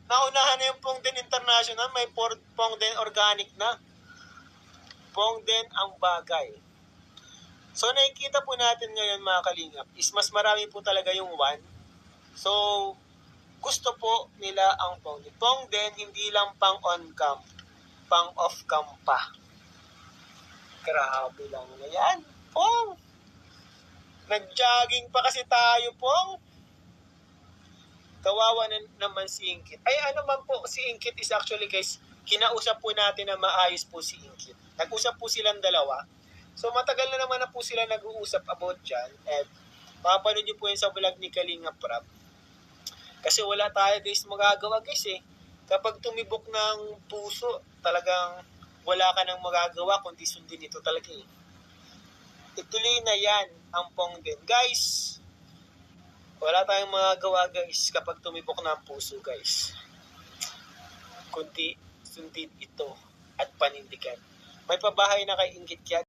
Naunahan na yung Pongden International, may Pongden Organic na. Pongden ang bagay. So nakikita po natin ngayon mga kalingap is mas marami po talaga yung one. So gusto po nila ang Pongden. Pongden hindi lang pang on-cam, pang off-cam pa. Grabe lang na yan. Pong! Nag-jogging pa kasi tayo, Pong. Kawawa na naman si Ingkit. Ay ano man po, si Ingkit is actually guys, kinausap po natin na maayos po si Ingkit. Nag-usap po silang dalawa. So matagal na naman na po sila nag-uusap about dyan. And mapapanood nyo po yun sa vlog ni Kalinga Prab. Kasi wala tayo guys magagawa guys eh. Kapag tumibok ng puso, talagang wala ka nang magagawa kundi sundin ito talaga eh. Ituloy na yan ang Pongden. Guys, wala tayong magagawa guys kapag tumibok na ang puso guys. Kundi sundin ito at panindigan. May pabahay na kay Ingkit yan.